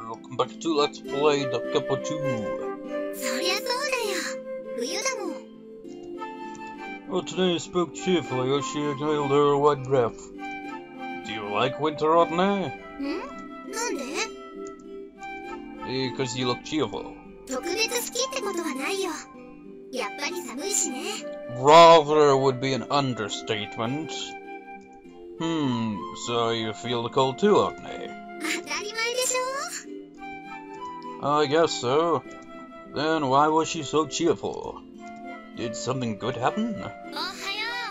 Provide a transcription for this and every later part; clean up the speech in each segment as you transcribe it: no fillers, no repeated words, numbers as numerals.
welcome back to Let's Play the Capo 2. そりゃそうだよ。冬だもん。Well, today I spoke cheerfully as she exhaled her white breath. Do you like winter out there? なんで? Because you look cheerful. 特別好きってことはないよ。やっぱり寒いしね。 Rather would be an understatement. So you feel the cold too out there? 当たり前でしょ? I guess so. Then why was she so cheerful? Did something good happen? おはよ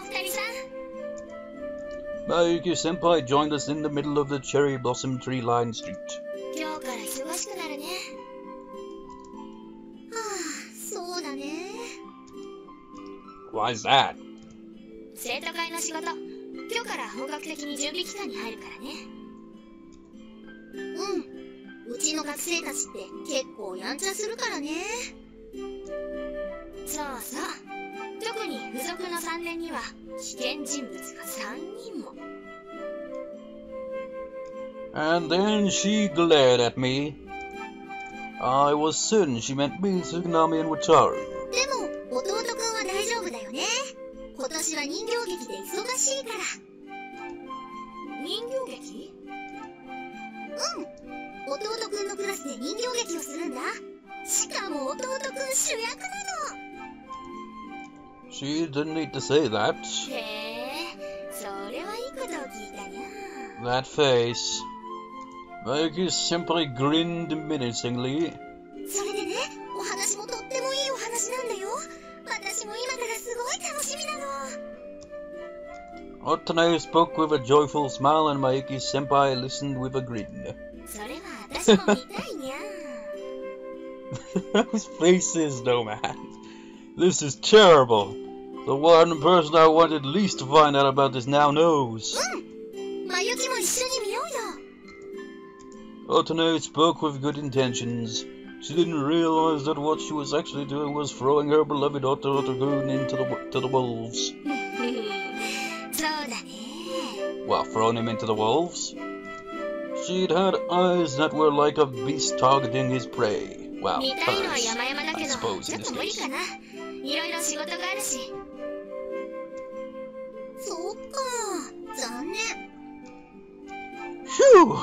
う、二人さん。 Mayuki-senpai joined us in the middle of the cherry blossom tree-lined street. 今日から忙しくなるね。はあ、そうだね。 Why's that? 生徒会の仕事、今日から本格的に準備期間に入るからね。うちの学生たちって結構やんちゃするからね。そうそう。特に付属の3年には危険人物が3人も。 And then she glared at me. I was certain she meant me, Tsunami, and Wataru. でも弟くんは大丈夫だよね。今年は人形劇で忙しいから。人形劇？弟くんのクラスで人形劇をするんだ。しかも弟くん主役なの。 She didn't need to say that. へえ、それはいいことを聞いたにゃ。 That face. Mayuki simply grinned menacingly. それでね、お話もとってもいいお話なんだよ。私も今からすごい楽しみなの。 Otane spoke with a joyful smile and Mayuki-senpai listened with a grin. それは私も見たいにゃ。 Those faces, though, man. This is terrible. The one person I wanted least to find out about this now knows. まゆきも一緒に見ようよ。 Otane spoke with good intentions. She didn't realize that what she was actually doing was throwing her beloved Otogun into the wolves. そうだね。 Well, throwing him into the wolves? She'd had eyes that were like a beast targeting his prey. Well, 見たいのは hers, 山々だけ I ど、 suppose, ちょ in っ this と無理 case. かな。いろいろ仕事があるし。そっか、残念。 Phew!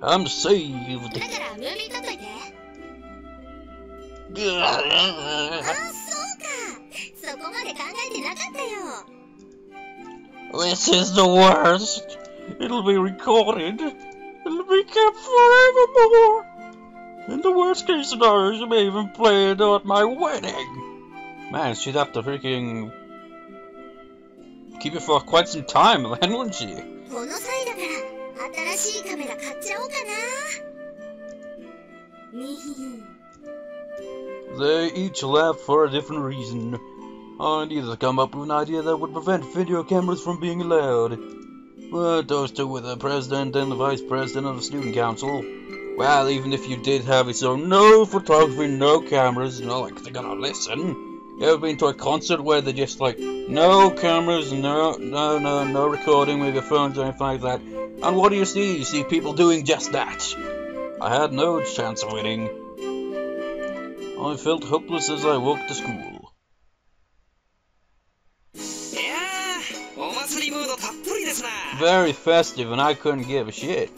I'm saved. だからムービー撮っといて。あ、そうか。そこまで考えてなかったよ。 This is the worst. It'll be recorded. It'll be kept forevermore. In the worst case scenario, she may even play it at my wedding. Man, she'd have to freaking keep it for quite some time, then, wouldn't she? この際だから新しいカメラ買っちゃおうかな。にひひ。 They each laughed for a different reason. I needed to come up with an idea that would prevent video cameras from being allowed. But those two were the president and the vice president of the student council. Well, even if you did have it, so no photography, no cameras, like they're gonna listen. You ever been to a concert where they're just like, no cameras, no recording with your phones or anything like that? And what do you see? You see people doing just that. I had no chance of winning. I felt hopeless as I walked to school. Very festive, and I couldn't give a shit.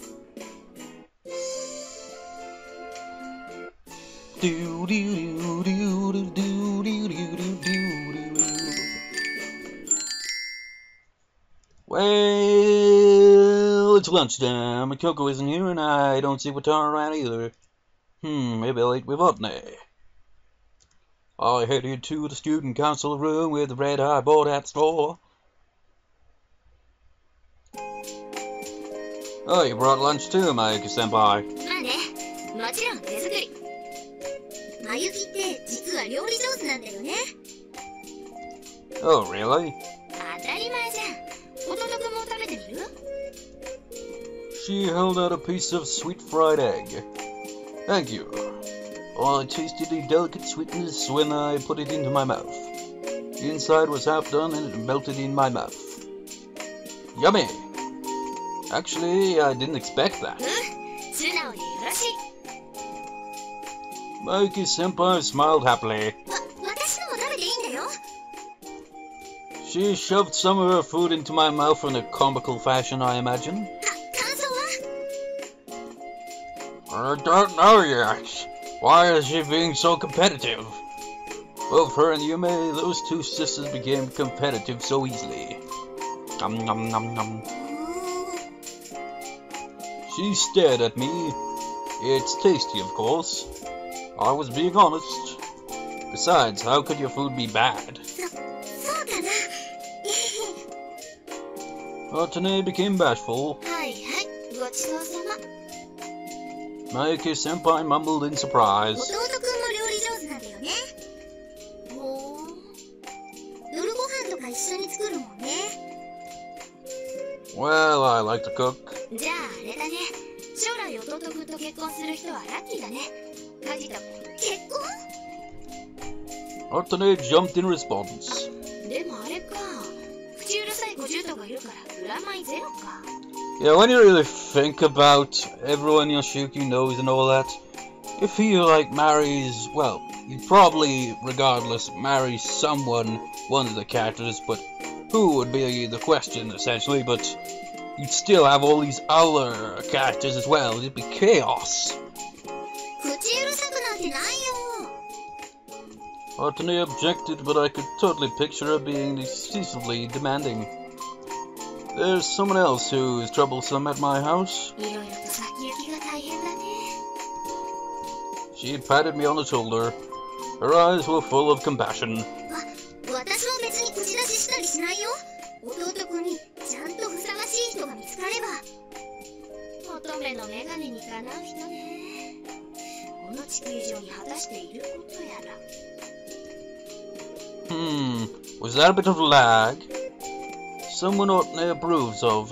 Well, it's lunchtime. Kyoko isn't here, and I don't see Wataru around either. Maybe I'll eat with Otane. I headed to the student council room with the red high board hats for. Oh, you brought lunch too, Mayuki-senpai. まあね、もちろん手作り。まゆきって実は料理上手なんだよね。 Oh, really? 当たり前じゃん。弟くんも食べてみる？ She held out a piece of sweet fried egg. Thank you. I tasted the delicate sweetness when I put it into my mouth. The inside was half done and it melted in my mouth. Yummy! Actually, I didn't expect that. 素直でよろしい。 Mayuki-senpai smiled happily. 私のも食べていいんだよ。 She shoved some of her food into my mouth in a comical fashion, I imagine. 感想は I don't know yet. Why is she being so competitive? Both her and Yume, those two sisters became competitive so easily. Nom nom nom nom. She stared at me. It's tasty, of course. I was being honest. Besides, how could your food be bad? そうかな。 Otane became bashful. はいはい、ごちそうさま。 Mayuki-senpai mumbled in surprise. 弟くんも料理上手なんだよね。ほー。夜ご飯とか一緒に作るもんね。 Well, I like to cook. じゃああれだね。将来弟くんと結婚する人はラッキーだね。カジタも結婚？ Otane jumped in response. でもあれか。口うるさい小獣とがいるからプラマイゼロか。 Yeah, when you really think about everyone Yoshiyuki knows and all that, if he marries, well, he'd probably, regardless, marry someone, one of the characters, but who would be the question, essentially, but you'd still have all these other characters as well, it'd be chaos. 口うるさくなんてないよ。 Otane objected, but I could totally picture her being excessively demanding. There's someone else who is troublesome at my house. いろいろと先行きが大変だね。 She patted me on the shoulder. Her eyes were full of compassion. 私は別に口出ししたりしないよ。弟くんにちゃんとふさわしい人が見つかれば。乙女のメガネにかなう人ね。この地球上に果たしていることやら。 Was that a bit of lag? Someone Otane approves of.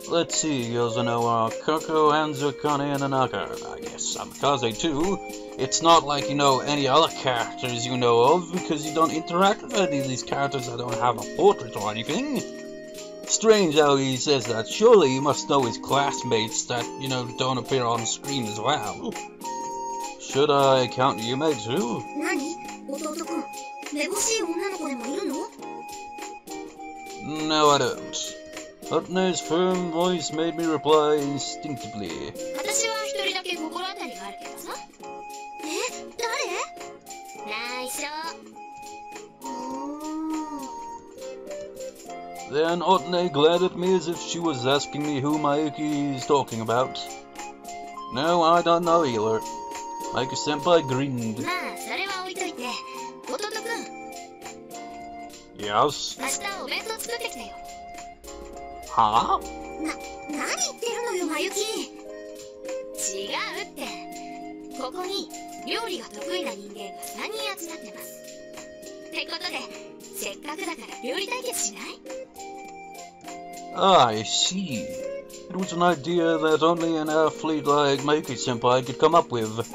Let's see, Yozonoa, Koko, Hanzo, Kane, and Anaka. I guess Amikaze too. It's not like you know any other characters you know of, because you don't interact with any of these characters that don't have a portrait or anything. Strange how he says that. Surely he must know his classmates that, you know, don't appear on screen as well. Should I count Yume too? 何？弟くん。めぼしい女の子でもいるの？ No, I don't. Otne's firm voice made me reply instinctively. 私は一人だけ心当たりがあるけどさ。え？誰？内緒。 Then Otne glared at me as if she was asking me who Mayuki is talking about. No, I don't know either. Mayuki-senpai grinned. まあそれは置いといて。弟くん。 Yes? 明日お弁当作ってきたよ。 Huh? 何言ってるのよ、まゆき。違うって。ここに料理が得意な人間が3人集まってます。ってことで、せっかくだから料理対決しない？ I see. It was an idea that only an athlete like Mayuki-senpai could come up with.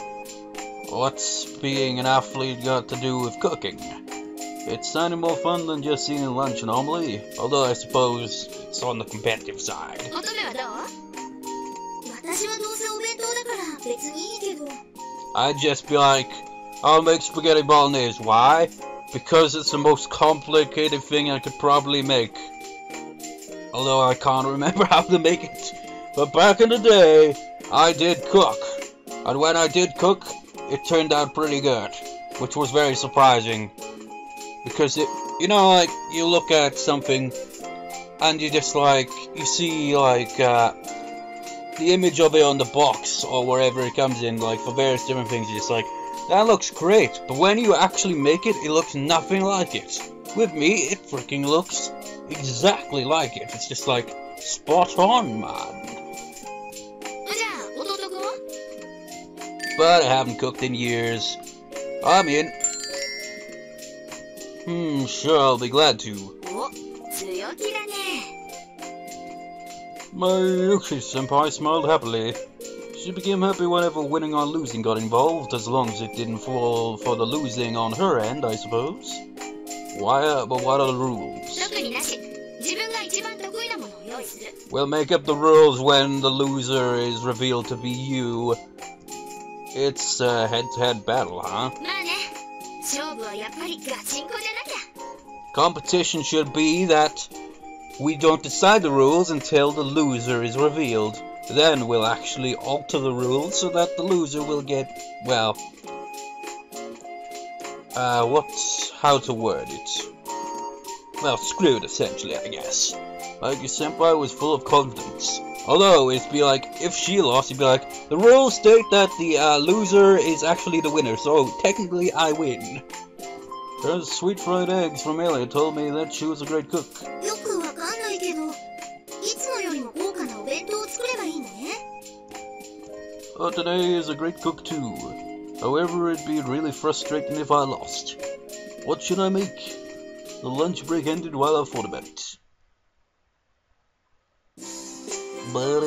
What's being an athlete got to do with cooking? It sounded more fun than just eating lunch normally, although I suppose it's on the competitive side. 乙女はどう？私はどうせお弁当だから別にいいけど。 I'd just be like, I'll make spaghetti bolognese. Why? Because it's the most complicated thing I could probably make. Although I can't remember how to make it. But back in the day, I did cook. And when I did cook, it turned out pretty good. Which was very surprising. Because it, you know, like, you look at something and you just like, you see like, the image of it on the box or wherever it comes in, like for various different things, you're just like, that looks great. But when you actually make it, it looks nothing like it. With me, it freaking looks exactly like it. It's just like, spot on, man. じゃあ、弟くんは？ But I haven't cooked in years. I'm in. Sure, I'll be glad to. お、強気だね。 Mayuki-senpai smiled happily. She became happy whenever winning or losing got involved, as long as it didn't fall for the losing on her end, I suppose. But what are the rules? 特になし。自分が一番得意なものを用意する。We'll make up the rules when the loser is revealed to be you. It's a head-to-head battle, huh? まあね、勝負はやっぱりガチンコじゃなきゃ。 Competition should be that we don't decide the rules until the loser is revealed. Then we'll actually alter the rules so that the loser will get, well, how to word it? Well, screwed essentially, I guess. Like your senpai was full of confidence. Although it'd be like, if she lost, it'd be like, the rules state that the loser is actually the winner, so technically I win. Those sweet fried eggs from Elia told me that she was a great cook. よくわかんないけど、いつもよりも豪華なお弁当を作ればいいのね。Today is a great cook too. However, it'd be really frustrating if I lost. What should I make? The lunch break ended while I thought about it. But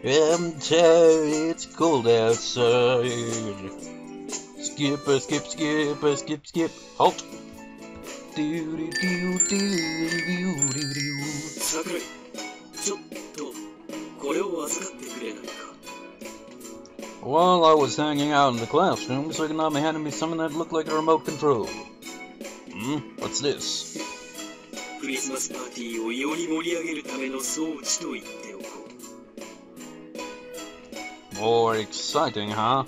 I'm tired, it's cold outside. Skip, skip, skip, skip, skip. Halt. Sakurai, ちょっとこれを預かってくれないか。 While I was hanging out in the classroom, Suganami handed me something that looked like a remote control. What's this? クリスマスパーティーをより盛り上げるための装置と言っておこう。 More exciting, huh?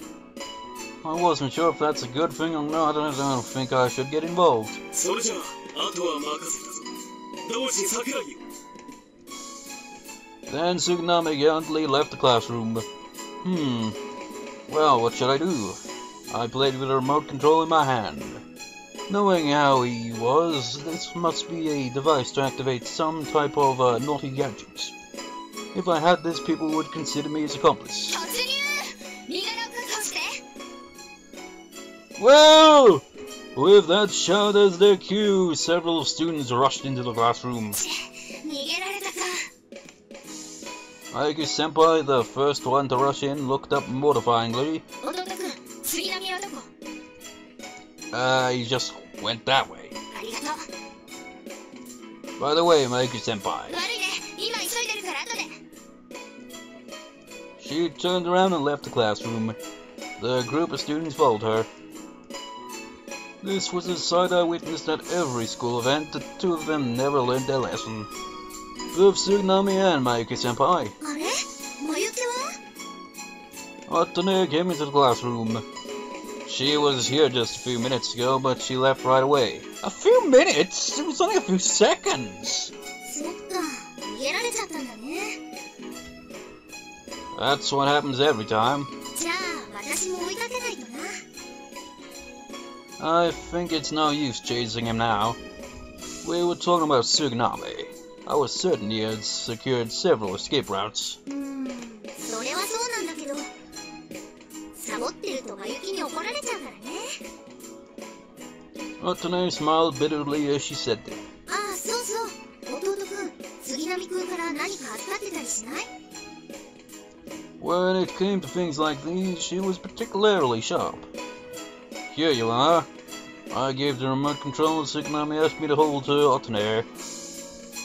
I wasn't sure if that's a good thing or not. I don't think I should get involved. それじゃあ、あとは任せたぞ。同志桜井。 Then Suganami gallantly left the classroom. Well, what should I do? I played with a remote control in my hand. Knowing how he was, this must be a device to activate some type of naughty gadget. If I had this, people would consider me as accomplice. 突入！身柄を確保して。 Well, with that shout as their cue, several students rushed into the classroom. 逃げられたか。 Aiki-senpai, the first one to rush in, looked up mortifyingly. 弟くん、杉並はどこ？ He just went that way. ありがとう。 By the way, Aiki-senpai. 悪いね、今急いでるから後で。 She turned around and left the classroom. The group of students followed her. This was a sight I witnessed at every school event. The two of them never learned their lesson. Both Suganami and Mayuki-senpai. あれ？まゆきは？ Atane came into the classroom. She was here just a few minutes ago, but she left right away. A few minutes? It was only a few seconds. そっか、逃げられちゃったんだね。 That's what happens every time. じゃあ、私も追いかけないとな。 I think it's no use chasing him now. We were talking about Suganami. I was certain he had secured several escape routes. それはそうなんだけど、サボってるとまゆきに怒られちゃうからね。 Atane smiled bitterly as she said that. ああ、そうそう。弟くん、杉並くんから何か預かってたりしない？ When it came to things like these, she was particularly sharp. Here you are. I gave the remote control and Suganami asked me to hold to Atane.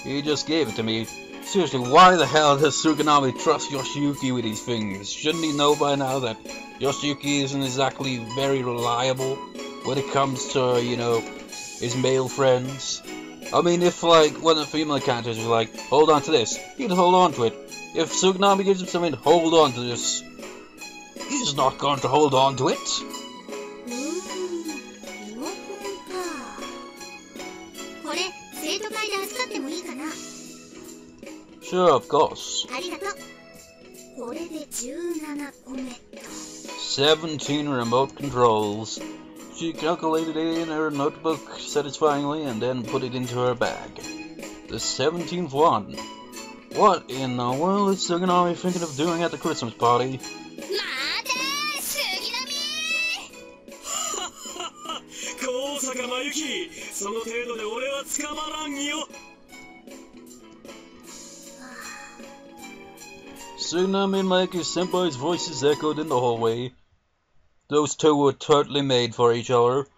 He just gave it to me. Seriously, why the hell does Suganami trust Yoshiyuki with these things? Shouldn't he know by now that Yoshiyuki isn't exactly very reliable when it comes to, you know, his male friends? I mean, if, like, one of the female characters was like, hold on to this, he'd hold on to it. If Suganami gives him something, hold on to this, he's not going to hold on to it. リモコンか。これ、生徒会で預かってもいいかな？ Sure, of course. ありがとう。これで17個目と。 17 remote controls. She calculated it in her notebook satisfyingly and then put it into her bag. The 17th one. What in the world is Suganami thinking of doing at the Christmas party? 待てー、杉並！高坂真由その程度で俺は捕まらんよ。 Suganami and Mayuki-senpai's voices echoed in the hallway. Those two were totally made for each other.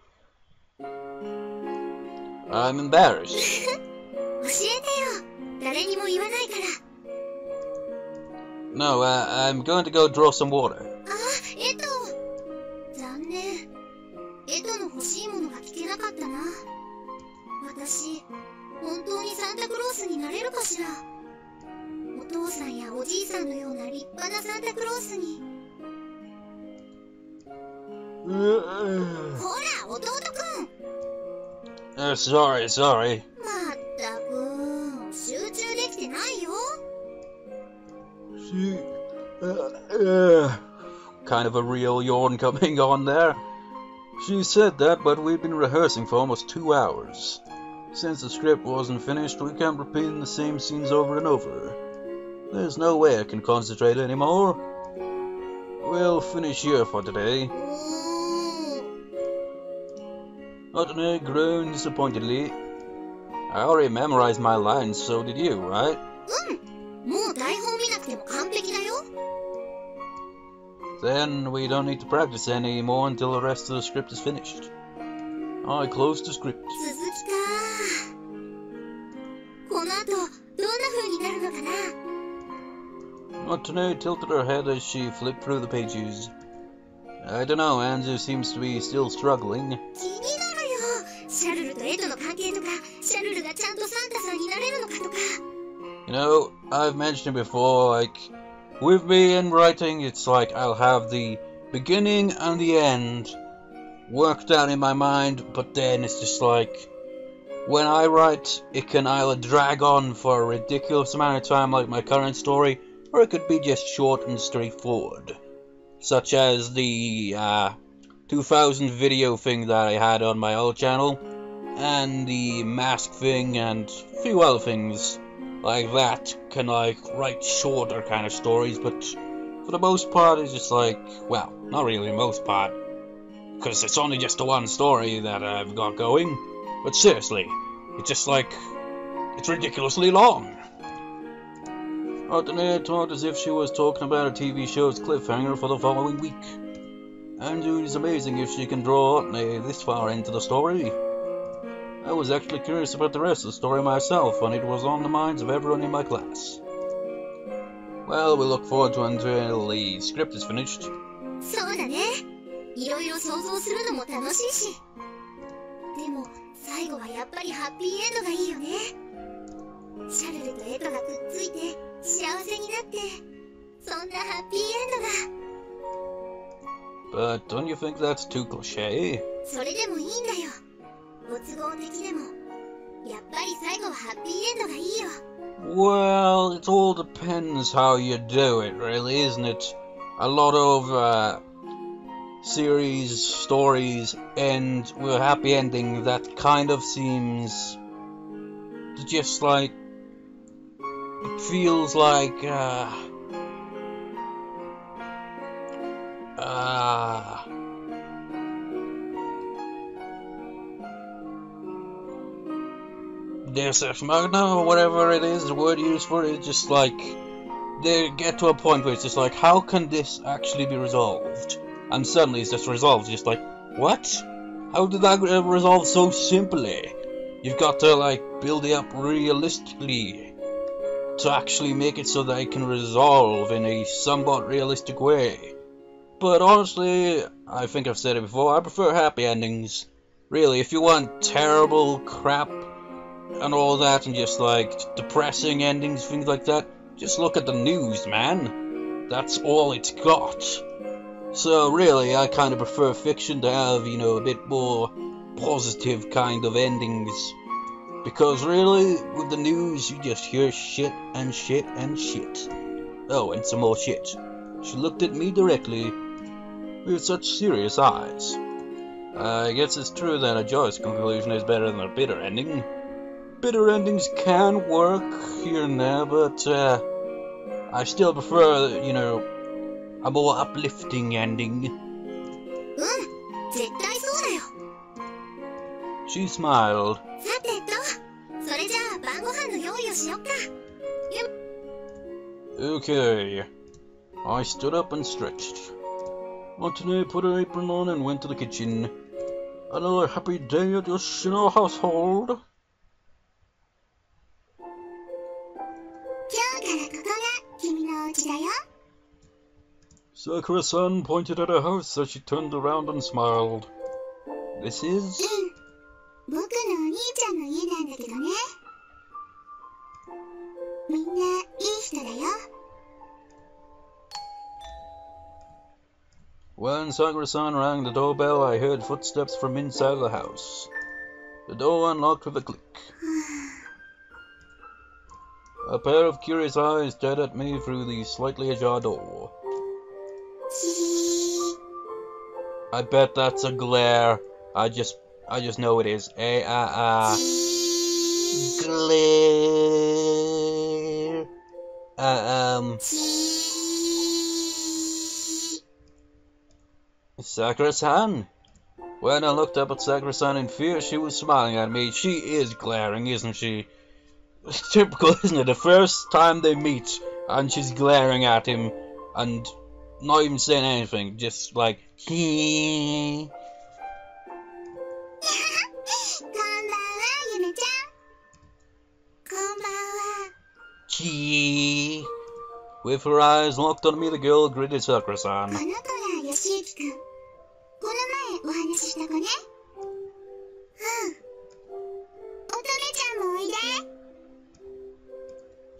I'm embarrassed. 教えてよ。誰にも言わないから。No, I'm going to go draw some water. 残念。エトの欲しいものが聞けなかったな。私、本当にサンタクロースになれるかしら。お父さんやおじいさんのような立派なサンタクロースに。ほら、弟くん。Sorry. まったく、集中できてないよ。Kind of a real yawn coming on there. She said that, but we've been rehearsing for almost 2 hours. Since the script wasn't finished, we kept repeating the same scenes over and over. There's no way I can concentrate anymore. We'll finish here for today. Otane groaned disappointedly. I already memorized my lines, so did you, right? もう台本見なくても完璧だよ。Then we don't need to practice anymore until the rest of the script is finished. I closed the script. 続きか。この後、どんな風になるのかな。Otane tilted her head as she flipped through the pages. I don't know, Anzu seems to be still struggling. 気になるよ。シャルルとエトの関係とか、シャルルがちゃんとサンタさんになれるのかとか。You know, I've mentioned it before, like, with me in writing, it's like I'll have the beginning and the end worked out in my mind, but then it's just like, when I write, it can either drag on for a ridiculous amount of time like my current story, or it could be just short and straightforward. Such as the 2000 video thing that I had on my old channel, and the mask thing, and a few other things like that can like write shorter kind of stories, but for the most part it's just like, well, not really the most part, because it's only just the one story that I've got going, but seriously, it's just like, it's ridiculously long. Otane talked as if she was talking about a TV show's cliffhanger for the following week. And it is amazing if she can draw Otane this far into the story. I was actually curious about the rest of the story myself, and it was on the minds of everyone in my class. Well, we look forward to until the script is finished. そうだね。いろいろ想像するのも楽しいし。でも、最後はやっぱりハッピーエンドがいいよね。シャルルとエトがくっついて、幸せになって、そんなハッピーエンドが。But don't you think that's too cliché? それでもいいんだよ。ご都合的でも、やっぱり最後はハッピーエンドがいいよ。Well, it all depends how you do it, really, isn't it? A lot of series, stories end with a happy ending that kind of seems to just like, it feels like, Deus Ex Machina, or whatever it is, the word used for it, just like, they get to a point where it's just like, how can this actually be resolved? And suddenly it's just resolved, just like, what? How did that resolve so simply? You've got to, like, build it up realistically to actually make it so that it can resolve in a somewhat realistic way. But honestly, I think I've said it before, I prefer happy endings. Really, if you want terrible crap and all that, and just like depressing endings, things like that, just look at the news, man. That's all it's got. So really, I kind of prefer fiction to have, you know, a bit more positive kind of endings. Because really, with the news, you just hear shit and shit and shit. Oh, and some more shit. She looked at me directly with such serious eyes. I guess it's true that a joyous conclusion is better than a bitter ending. Bitter endings can work here and there, but I still prefer, you know, a more uplifting ending. 絶対そうだよ。 She smiled. さてそれじゃあ晩ご飯の用意をしよっか。Okay. I stood up and stretched. Otane put her apron on and went to the kitchen. Another happy day at your Shino household. ここが君のお家だよ。 Sakura-san pointed at her house as she turned around and smiled. This is? 僕のお兄ちゃんの家なんだけどね。みんないい人だよ。 When Sakura-san rang the doorbell, I heard footsteps from inside the house. The door unlocked with a click. A pair of curious eyes stared at me through the slightly ajar door. I bet that's a glare. I just know it is. Glare. Sakura-san. When I looked up at Sakura-san in fear, she was smiling at me. She is glaring, isn't she? It's typical, isn't it? The first time they meet, and she's glaring at him, and not even saying anything, just like, hee. Chee. With her eyes locked on me, the girl greeted Sakura-san.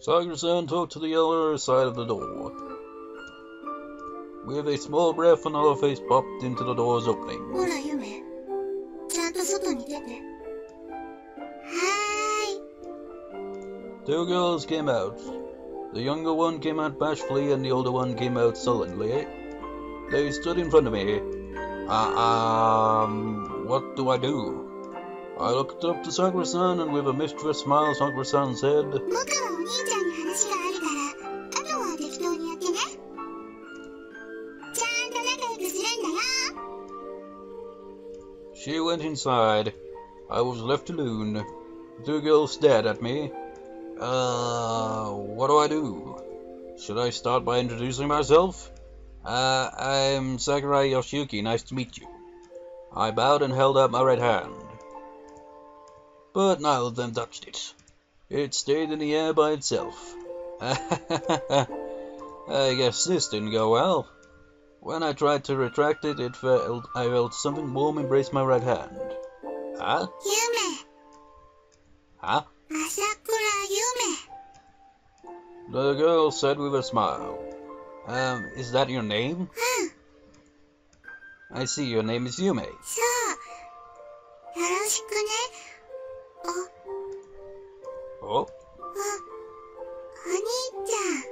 Sakura-san talked to the other side of the door. With a small breath, another face popped into the door's opening. Two girls came out. The younger one came out bashfully and the older one came out sullenly. They stood in front of me. What do I do? I looked up to Sakura-san and with a mischievous smile, Sakura-san said, She went inside. I was left alone. The two girls stared at me. What do I do? Should I start by introducing myself? I'm Sakurai Yoshiyuki, nice to meet you. I bowed and held out my right hand. But neither of them touched it. It stayed in the air by itself. I guess this didn't go well. When I tried to retract it, I felt something warm embrace my right hand. Huh? Yume. Huh? Asakura Yume. The girl said with a smile. Is that your name? I see your name is Yume. So, yoroshiku ne. Oh? Oni-chan.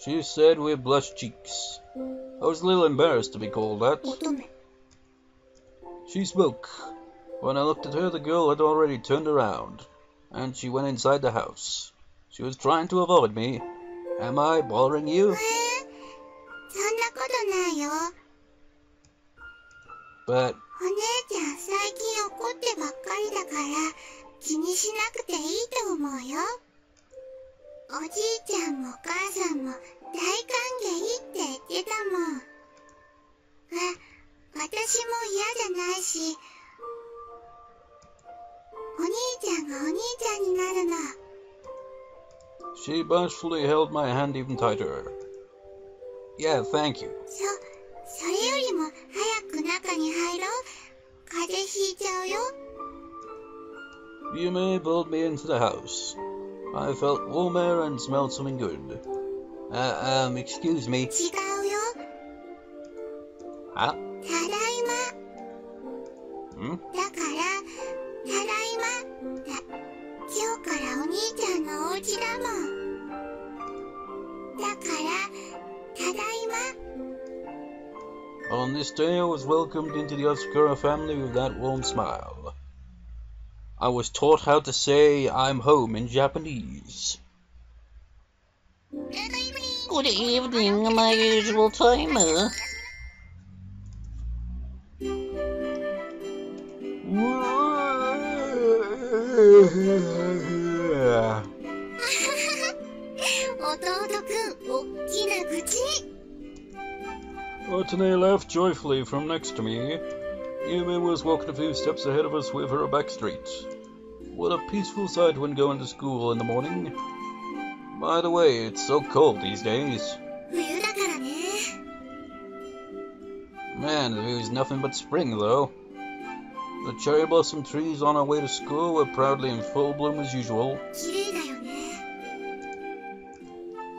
She said with blushed cheeks. I was a little embarrassed to be called that. Otome. She spoke. When I looked at her, the girl had already turned around, and she went inside the house. She was trying to avoid me. Am I bothering you? そんなことないよ。 But お姉ちゃん最近怒ってばっかりだから気にしなくていいと思うよ。おじいちゃんもお母さんも大歓迎って言ってたもん。私も嫌じゃないし、お兄ちゃんがお兄ちゃんになるの。 she bashfully held my hand even tighter. Yeah, thank you. それよりも早く中に入ろう。風邪ひいちゃうよ。 Yume pulled me into the house. I felt warm air and smelled something good. Excuse me. 違うよ。 Huh? ただいま。 Hmm? だから、ただいま。今日からお兄ちゃんのお家だもん。だから、ただいま。 On this day, I was welcomed into the Asakura family with that warm smile. I was taught how to say I'm home in Japanese. Good evening, my usual timer. Otane laughed joyfully from next to me. Yume was walking a few steps ahead of us with her back straight. What a peaceful sight when going to school in the morning. By the way, it's so cold these days. 冬だからね。 Man, the view's nothing but spring, though. The cherry blossom trees on our way to school were proudly in full bloom as usual. 綺麗だよね。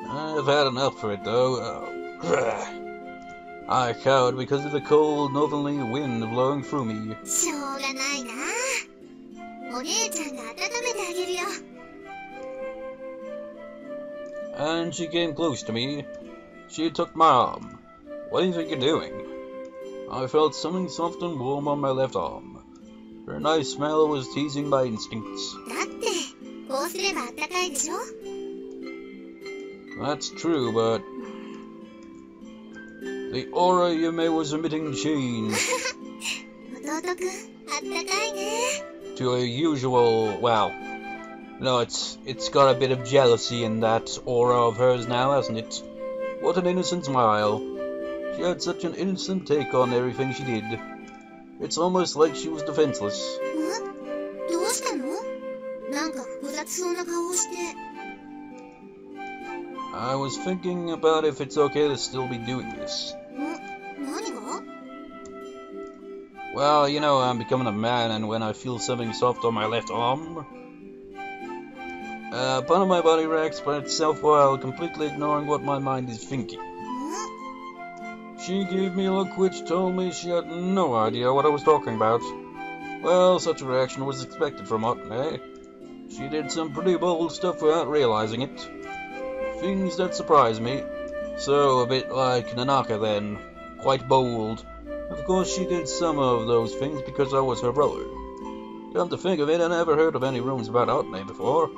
I've had enough of it, though. I cowered because of the cold northerly wind blowing through me. しょうがないな。お姉ちゃんが温めてあげるよ。 And she came close to me. She took my arm. What do you think you're doing? I felt something soft and warm on my left arm. Her nice smell was teasing my instincts. だってこうすればあったかいでしょ。 That's true, but the aura Yume was emitting changed 弟くん、あったかいね。 to a usual, well, no, it's got a bit of jealousy in that aura of hers now, hasn't it? What an innocent smile. She had such an innocent take on everything she did. It's almost like she was defenseless. どうしたの？なんか複雑そうな顔をして。 I was thinking about if it's okay to still be doing this. 何が？ Well, you know, I'm becoming a man, and when I feel something soft on my left arm, part of my body reacts by itself while completely ignoring what my mind is thinking. She gave me a look which told me she had no idea what I was talking about. Well, such a reaction was expected from Otne. She did some pretty bold stuff without realizing it. Things that surprised me. So, a bit like Nanaka then. Quite bold. Of course, she did some of those things because I was her brother. Come to think of it, I never heard of any rumors about Otne before.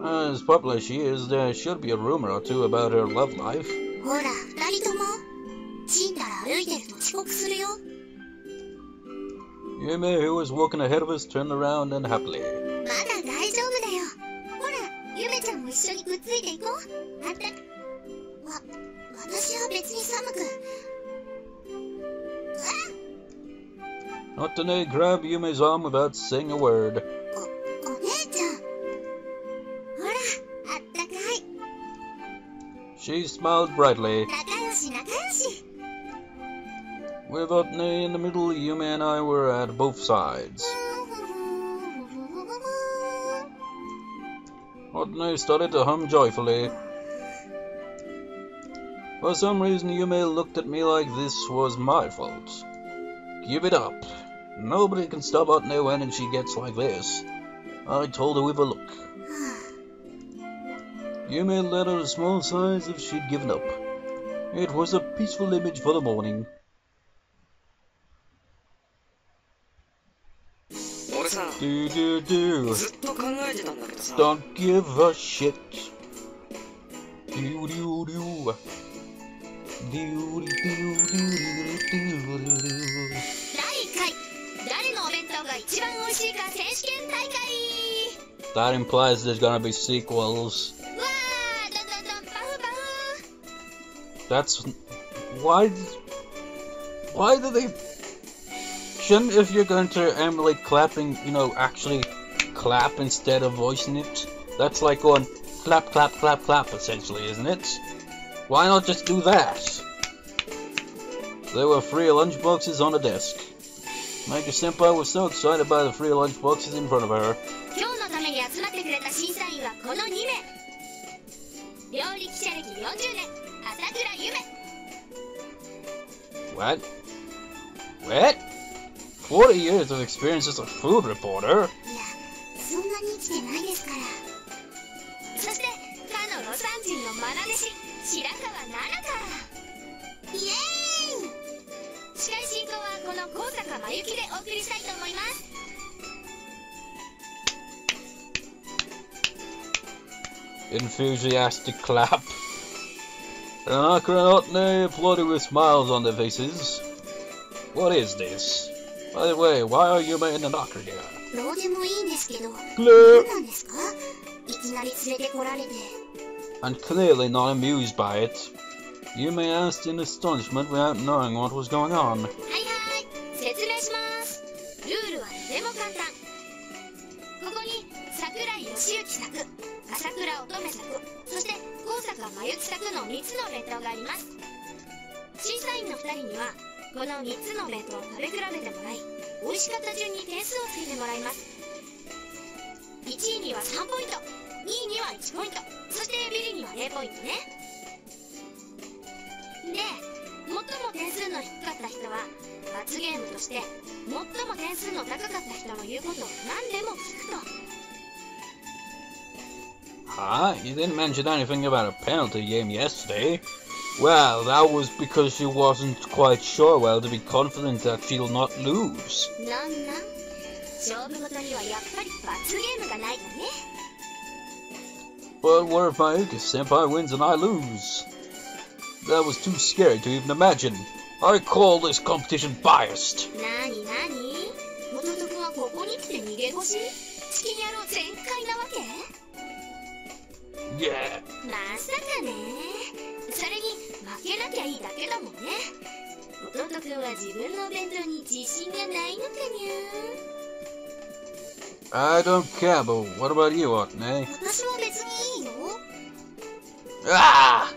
As popular as she is, there should be a rumor or two about her love life. ほら、二人とも。ちんたら歩いてると遅刻するよ。 Yume, who was walking ahead of us, turned around and happily. まだ大丈夫だよ。ほら、ゆめちゃんも一緒にくっついていこう。あったか。私は別に寒く。Otne grabbed Yume's arm without saying a word. お姉ちゃん。ほら、あったかい。 She smiled brightly. 仲良し仲良し。 With Otne in the middle, Yume and I were at both sides. Otne started to hum joyfully. For some reason, Yume looked at me like this was my fault. Give it up. Nobody can stop Otne when she gets like this. I told her with a look. Yume let out a small sigh as if she'd given up. It was a peaceful image for the morning. 俺さ、 Do. ずっと考えてたんだけどさ。 Don't give a shit. Do. Do. 第1回誰のお弁当が一番美味しいか選手権大会。 That implies there's gonna be sequels. わー、どんどんどんパフパフ。 That's why do they? Shouldn't, if you're going to emulate clapping, you know, actually clap instead of voicing it? That's like going clap, clap, clap, clap, essentially, isn't it? Why not just do that? There were free lunchboxes on the desk. Mega Senpai was so excited by the free lunchboxes in front of her. 今日のために集まってくれた審査員はこの2名。料理記者歴40年、朝倉ゆめ。 What? What? 40 years of experience as a food reporter? いや、そんなに生きてないですから。そして、かの魯山人の愛弟子、白川奈々香。イエーイ！司会進行はこの高坂真由紀でお送りしたいと思います。 Enthusiastic clap. And Akira and Otne applauded with smiles on their faces. What is this? By the way, why are Yume and Nanaka here? どうでもいいんですけど、何 Glue. なんですか？いきなり連れてこられて。 And clearly not amused by it, Yume asked in astonishment without knowing what was going on. はいはい、説明します。ルールはとても簡単。ここに桜井義行作、朝倉乙女作、そして眉北区の3つの弁当があります。審査員の2人にはこの3つの弁当を食べ比べてもらい、美味しかった順に点数をつけてもらいます。1位には3ポイント、2位には1ポイント、そしてビリには0ポイントね。で、最も点数の低かった人は罰ゲームとして最も点数の高かった人の言うことを何でも聞くと。Huh? You didn't mention anything about a penalty game yesterday. Well, that was because she wasn't quite sure, well, to be confident that she'll not lose. なん勝負ごとにはやっぱり罰ゲームがないとね。But what if Mayuki-senpai wins and I lose? That was too scary to even imagine. I call this competition biased. なになに、弟くんはここに来て逃げ腰？チキン野郎全開なわけ？ Yeah. まさかね。それに負けなきゃいいだけだもんね。弟くんは自分のお弁当に自信がないのかにゃ。 I don't care, but what about you, Otne? 私は別にいいの？ Ah!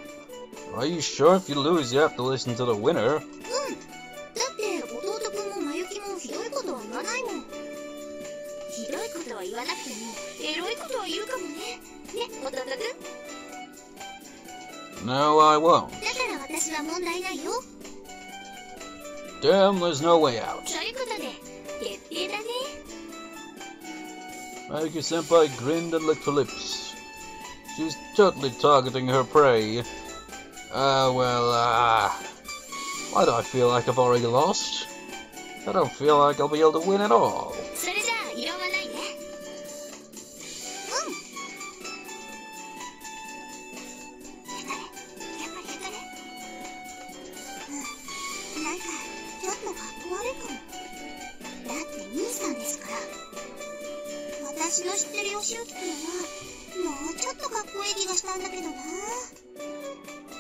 Are you sure if you lose you have to listen to the winner? だって弟くんもまゆきもひどいことは言わないもん。ひどいことは言わなくてもエロいことは言うかもね。ね、弟くん。 No, I won't. だから私は問題ないよ。 Damn, there's no way out. ということで、決定だね。 Mayuki-senpai grinned and licked her lips. She's totally targeting her prey. Why do I feel like I've already lost? I don't feel like I'll be able to win at all. それじゃあ異論はないね。なんかちょっとかっこ悪いかも。だって兄さんですから。私の知ってる義行くんはもうちょっとかっこいい気がしたんだけどな。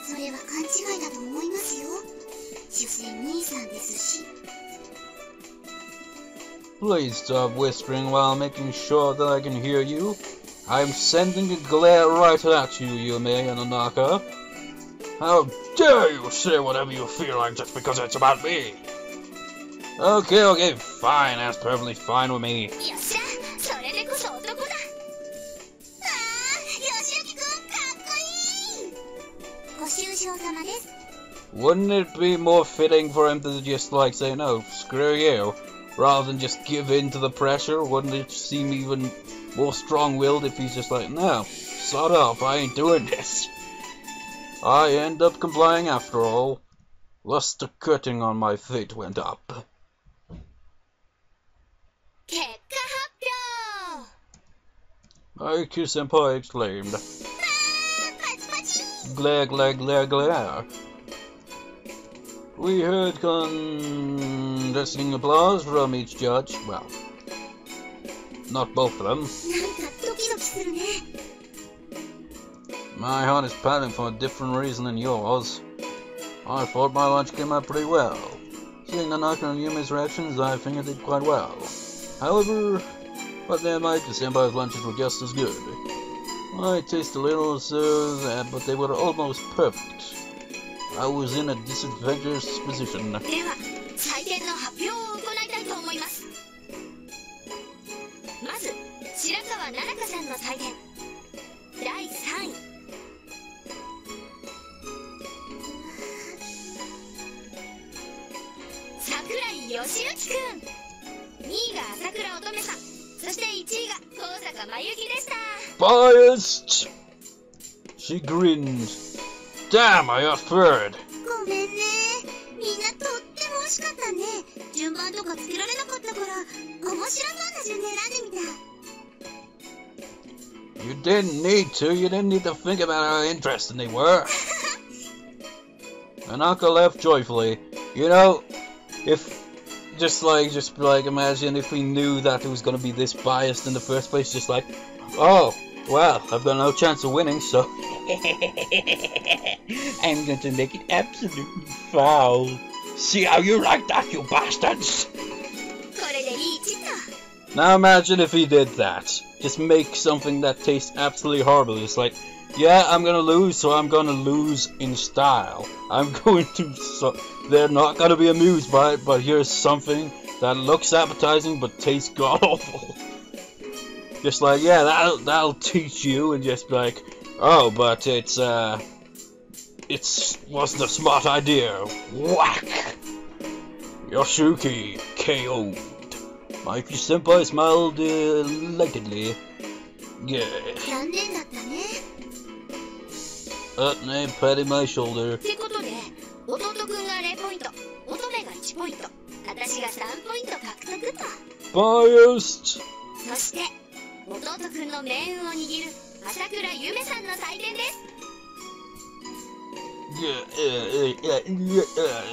それは勘違いだと思いますよ。所詮兄さんですし。 Please stop whispering while making sure that I can hear you. I'm sending a glare right at you, Yume and Anaka. How dare you say whatever you feel like just because it's about me? Okay, fine. That's perfectly fine with me. よっしゃ、それでこそ男だ。ああ、義行くんかっこいい。ご愁傷様です。 Wouldn't it be more fitting for him to just like say no, screw you, rather than just give in to the pressure? Wouldn't it seem even more strong-willed if he's just like, no, sod off, I ain't doing this? I end up complying after all. Thus the curtain on my fate went up. 結果発表。 Mayuki-senpai exclaimed. Glare, glare, glare, glare. We heard condescending applause from each judge. Well, not both of them. なんかドキドキするね。 My heart is pounding for a different reason than yours. I thought my lunch came out pretty well. Seeing Nanaka and Yume's reactions, I think I did quite well. However, what they might, the senpai's lunches were just as good. I tasted a little, but they were almost perfect. I was in a disadvantageous position. では、採点の発表を行いたいと思います。まず、白川奈々香さんの採点。第3位。桜井義行くん。2位が朝倉乙女さん。そして1位が高坂真由紀でした。 Biased! She grinned. Damn, I got third. ごめんね。みんなとっても惜しかったね。順番とかつけられなかったから、面白そうな順で選んでみた。 You didn't need to. You didn't need to think about how interesting they were. Anaka laughed joyfully. You know, if just like imagine if we knew that it was gonna be this biased in the first place, just like, oh, well, I've got no chance of winning, so I'm going to make it absolutely foul. See how you like that, you bastards? これでリーチと。 Now imagine if he did that. Just make something that tastes absolutely horrible. Just like, Yeah, I'm gonna lose, so I'm gonna lose in style. I'm going to. So they're not gonna be amused by it, but here's something that looks appetizing but tastes god awful. Just like, yeah, that'll teach you, and just be like, oh, but it wasn't a smart idea. Whack! Yoshiki KO'd. Mikey Senpai smiled delightedly. Yeah. 残念だったね。 Name patting my shoulder. ってことで、弟くんが0ポイント、乙女が1ポイント、私が3ポイント獲得と。 Biased. そして、弟くんの命運を握る朝倉ゆめさんの採点です。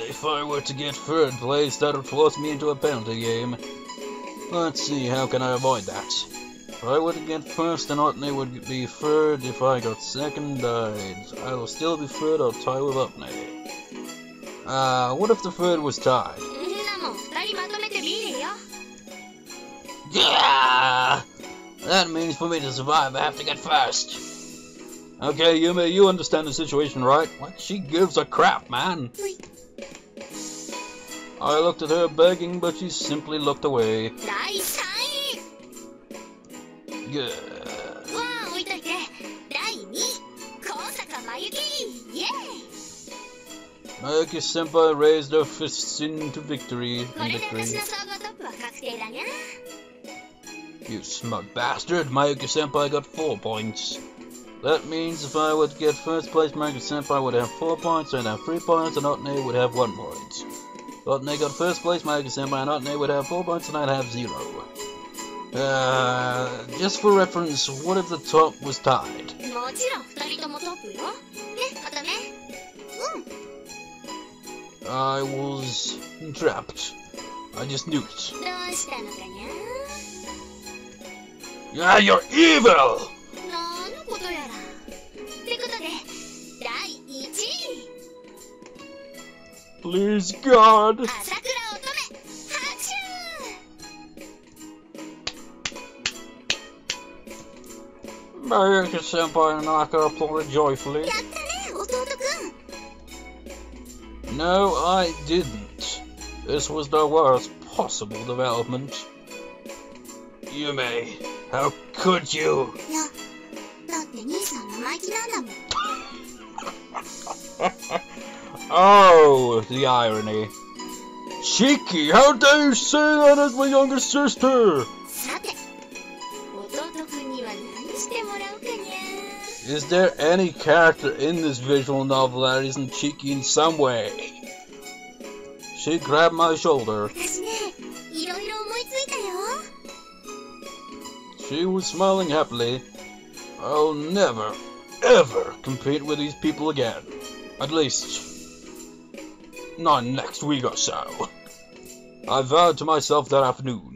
If I were to get third place, that would force me into a penalty game. Let's see, how can I avoid that? If I were to get first, then Otney would be third. If I got second, I will still be third or tie with Otney. What if the third was tied? んなもん、2人まとめてビールよ。 Yeah! That means for me to survive, I have to get first. Okay, Yume, you understand the situation, right? What? She gives a crap, man. I looked at her begging, but she simply looked away. 第3位 Yeah. わあ、置いといて。第2位、高坂真由紀。イエーイ Mayuki Senpai raised her fists into victory. これで私の総合トップは確定だにゃ。 You smug bastard! Mayuki Senpai got 4 points. That means if I were to get first place, Mayuki Senpai would have 4 points, I'd have 3 points, and Otney would have 1 point. If Otney got first place, Mayuki Senpai and Otney would have 4 points, and I'd have 0. Just for reference, what if the top was tied? もちろん2人ともトップよ。ね、乙女。I was trapped. I just knew it. どうしたのかにゃ。 Yeah, you're evil! なんのことやら。ってことで、第1位。 Please, God! 朝倉乙女。拍手 Mayuki Senpai and Naka applauded joyfully. やったね、弟くん。 No, I didn't. This was the worst possible development. Yume, how could you? いや、だって兄さん生意気なんだもん。 Oh, the irony. Cheeky, how dare you say that as my younger sister? さて、弟くんには何してもらおうかにゃ。 Is there any character in this visual novel that isn't cheeky in some way? She grabbed my shoulder. 私ね、いろいろ思いついたよ。 She was smiling happily. I'll never, ever compete with these people again. At least, not next week or so. I vowed to myself that afternoon.